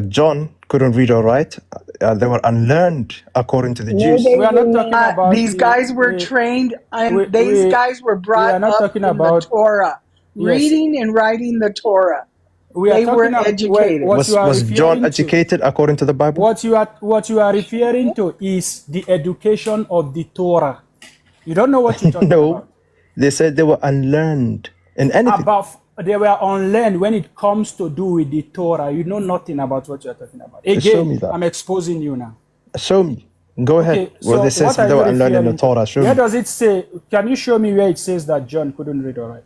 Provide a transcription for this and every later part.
John couldn't read or write. They were unlearned according to the No, Jews. they We are were not talking not. about These guys were trained, and these guys were we brought are not up talking in the about Torah, yes. reading and writing the Torah. We are They were talking about educated. what you are Was John referring to. educated according to the Bible? What you are referring to is the education of the Torah. You don't know what you're talking No, about. they said they were unlearned in anything. They were unlearned when it comes to do with the Torah. You know nothing about what you're talking about. Show Again, me that. I'm exposing you now. Show me. Go ahead. Okay, Where so they says what are they you were unlearned in the referring to? Torah. Show Where me. does it say? Can you show me where it says that John couldn't read or write?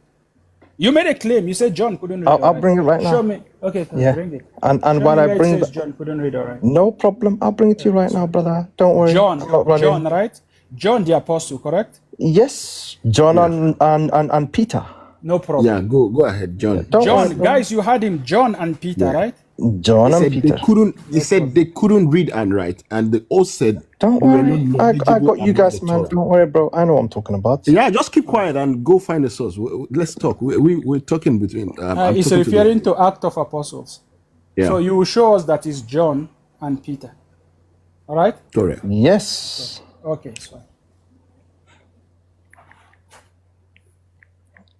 You made a claim. You said John couldn't read or write. I'll bring it right now. Show me. Okay, Yeah. bring it. And Show when me I where bring it says the, John couldn't read or write. no problem. I'll bring it to you right now, brother. Don't worry. John, I'm not running. John, right? John the apostle, correct? Yes, John and Peter. No problem. Yeah, go ahead, John. Don't John, worry. guys, you had him, John and Peter, Yeah. right? John They and said Peter. they said they couldn't read and write, and they all said Don't we were worry. not I knowledgeable got you about guys, the man. Torah. Don't worry, bro. I know what I'm talking about. Yeah, just keep quiet and go find the source. Let's talk. We're talking between. I'm It's talking to referring the, to Act of Apostles. yeah, So you will show us that it's John and Peter. All right? correct. Yes. Okay, it's fine.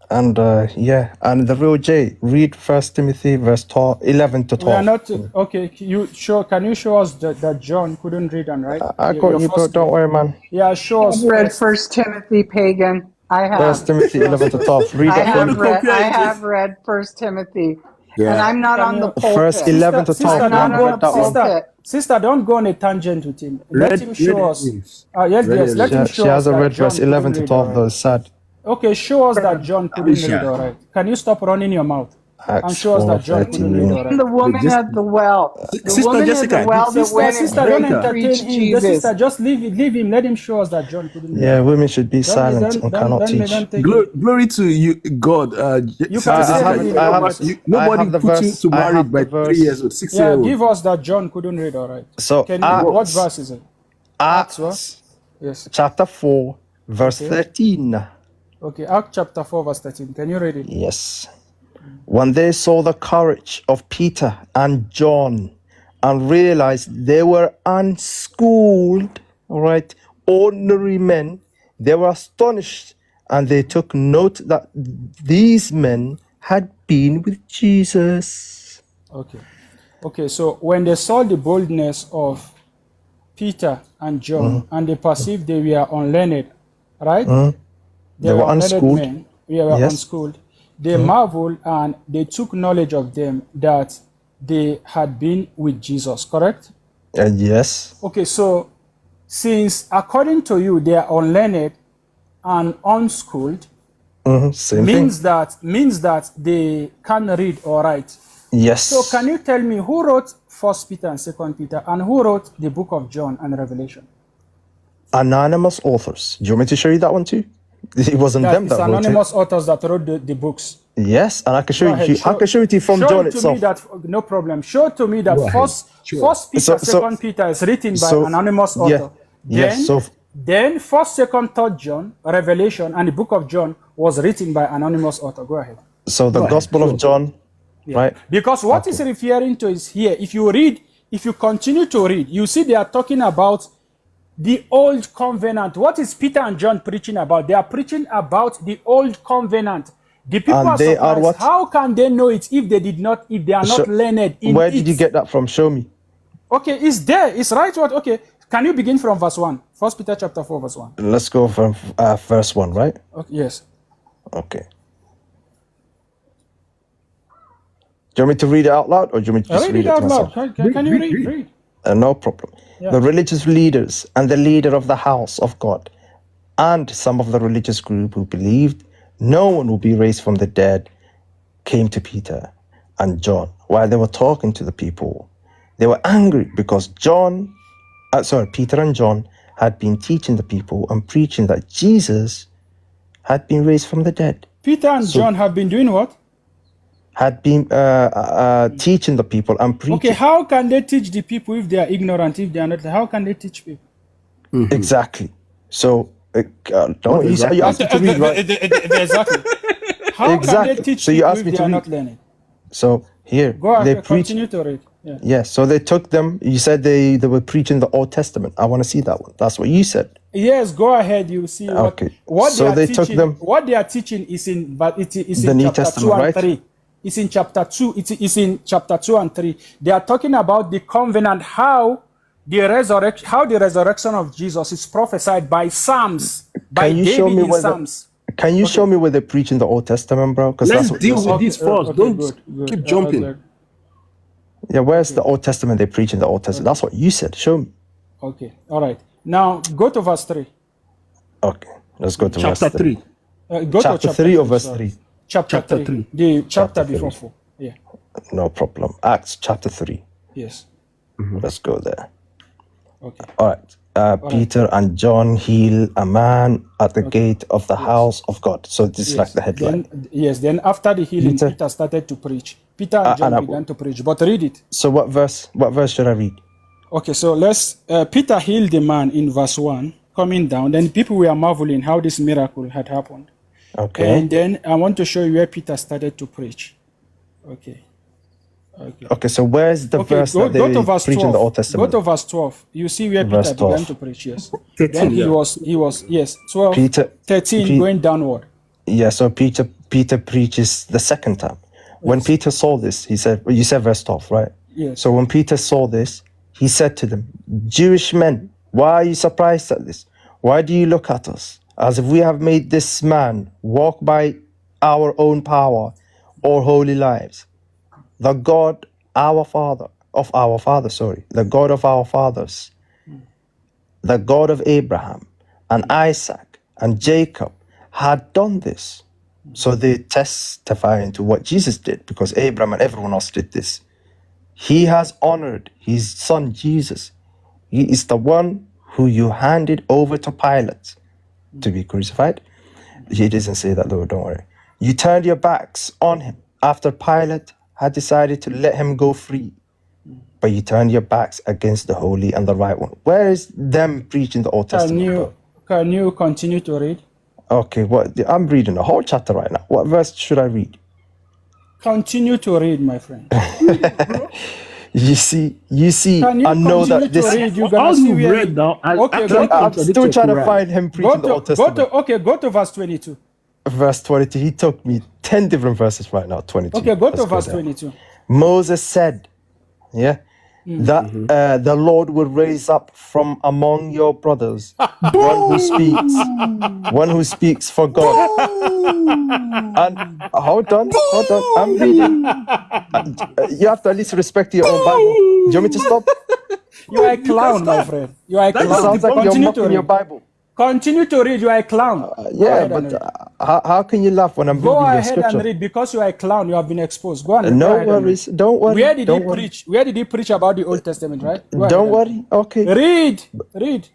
And yeah, and the real J, read 1 Timothy verse 11 to 12. We are not okay. Can you show us that John couldn't read and write? I Your got you, bro. first Don't claim. worry, man. Yeah, show us I've read first. First Timothy, pagan. I 1 have. Timothy 11 to 12. Read I it for me. have read First Timothy, Yeah. and I'm not Can on you- the pulpit. Verse 11 to 12. Sister, You don't haven't go, read that one. pulpit. sister, don't go on a tangent with him. Let him show us. Yes. Yes, Read yes. it. Let him She show us hasn't that read John verse 11 couldn't to read 12, or though. write. It's sad. Okay, show us that John couldn't Alicia. read or write. Can you stop running your mouth and Acts show us that John couldn't read 4:13. or And the write? woman Just- at the well. The Sister woman Jessica, at the well that went Sister, and don't prayed and entertain preached him. The Jesus. sister, just leave him. Let him show us that John couldn't read. Yeah, women should be Don't- silent don't- and don't- cannot don't- teach. don't take Glory, it. glory to you, God. You Sister can say Jessica, that in I have- the nobody I have the put you verse- to I have marriage by the verse. 3 years old, 6 Yeah, years old. give us that John couldn't read or write. So, Can you, Acts, what verse is it? Acts what? Acts Yes. chapter 4, verse Okay. 13. Okay, Acts chapter 4, verse 13. Can you read it? Yes. When they saw the courage of Peter and John and realized they were unschooled, all right, ordinary men, they were astonished and they took note that these men had been with Jesus. Okay. Okay, so when they saw the boldness of Peter and John and they perceived they were unlearned, right? They were unlearned unschooled. men. We were Yes. unschooled. They marveled and they took knowledge of them that they had been with Jesus, correct? Yes. Okay, so since according to you they are unlearned and unschooled, Same means that they can read or write. Yes. So can you tell me who wrote First Peter and Second Peter, and who wrote the book of John and Revelation? Anonymous authors. Do you want me to show you that one too? It wasn't them It's that wrote it. anonymous authors that wrote the books. Yes, and I can show Go ahead, you. I can show it to you from show John it to itself. me that no problem. Show to me that Go ahead. Sure. First Peter, So- Second Peter is written by so- anonymous yeah, author. yes, Then, so- then First, Second, Third John, Revelation, and the book of John was written by anonymous author. Go ahead. So the Go ahead, Gospel sure. of John, right? Because what is referring to is here. If you continue to read, you see they are talking about the old covenant. What is Peter and John preaching about? They are preaching about the old covenant. The people And are they are surprised. what? How can they know it if they are not So- learned in Where it? did you get that from? Show me. Okay, it's there. It's right. What? Okay. Can you begin from verse 1? First Peter chapter 4, verse 1. Let's go from verse 1, right? Okay, yes. Okay. Do you want me to read it out loud, or do you want me to just Read read it it out to loud. myself? Can you Read. read? No problem. Yeah. The religious leaders and the leader of the house of God and some of the religious group who believed no one will be raised from the dead came to Peter and John while they were talking to the people. They were angry because Peter and John had been teaching the people and preaching that Jesus had been raised from the dead. Peter and John have been doing what? Had been teaching the people and preaching. Okay, how can they teach the people if they are ignorant, if they are not? How can they teach people? Exactly. So, don't you asked me to read, right? Exactly. How can Exactly. they teach So you people asked if me they to are read. not learning? So here Go they ahead, preach. continue to read. Yeah, so they took them. You said they were preaching the Old Testament. I want to see that one. That's what you said. Yes, go ahead. You see Okay. what So they are they took teaching. them- What they are teaching is in, but it is The in New chapter Testament, 2 and right? 3. It's in chapter 2. It's in chapter 2 and 3. They are talking about the covenant, how the resurrection of Jesus is prophesied by Psalms, by Can you show David me in where Psalms. Can you show me where they preach in the Old Testament, bro? Because Let's that's what deal you're with saying. this first. Don't good. keep jumping. good. Yeah, where's the Old Testament they preach in the Old Testament? That's what you said. Show me. Okay, all right. Now go to verse 3. Okay, let's go to Chapter verse 3. 3. Go Chapter to 3 or verse sorry. 3? Chapter Chapter 3. 3. The chapter Chapter before 3. 4. Yeah. No problem. Acts chapter 3. Yes. Let's go there. Okay. All right. Peter and John heal a man at the gate of the house of God. So this is like the headline. Then after the healing, Peter- Peter started to preach. Peter and John and I- began to preach. But read it. So what verse should I read? Okay, so let's. Peter healed the man in verse 1, coming down. Then people were marveling how this miracle had happened. Okay. And then I want to show you where Peter started to preach. Okay. Okay, so where's the Okay, verse go that they to verse preach 12. in the Old Go Testament? to verse 12. You see where Verse Peter began 12. to preach, yes. 13, Then he yeah. was, yes, 12, Peter- 13, Pe- going downward. Yeah, so Peter preaches the second time. When Peter saw this, he said, you said verse 12, right? Yes. So when Peter saw this, he said to them, Jewish men, why are you surprised at this? Why do you look at us as if we have made this man walk by our own power or holy lives? The God, the God of our fathers, the God of Abraham and Isaac and Jacob had done this. So they testify into what Jesus did, because Abraham and everyone else did this. He has honored his son Jesus. He is the one who you handed over to Pilate to be crucified. He doesn't say that though, don't worry. You turned your backs on him after Pilate had decided to let him go free. But you turned your backs against the holy and the right one. Where is them preaching the Old Testament? bro? Can you continue to read? Okay, I'm reading the whole chapter right now. What verse should I read? Continue to read, my friend. You see, Can you I know continue that this. to read? You're All gonna see you where read now, I Okay, actually go I'm to, still trying to find him preaching the Old Testament. go to verse 22. Verse 22. He took me 10 different verses right now. 22. Okay, go to Let's verse there. 22. Moses said, that the Lord will raise up from among your brothers one who speaks for God. And hold on, I'm reading. You have to at least respect your own Bible. Do you want me to stop? You are a clown, my friend. You are a It clown. sounds like you're Continue to mocking your read. Bible. Continue to read. You are a clown. Go Yeah, ahead and but read. how can you laugh when I'm Go reading your ahead and scripture? read, because you are a clown. You have been exposed. Go on. go No ahead and worries. read. Don't worry. Where did don't he worry. preach? Where did he preach about the Old Testament? Right. Go ahead Don't and worry. Okay. read. Read.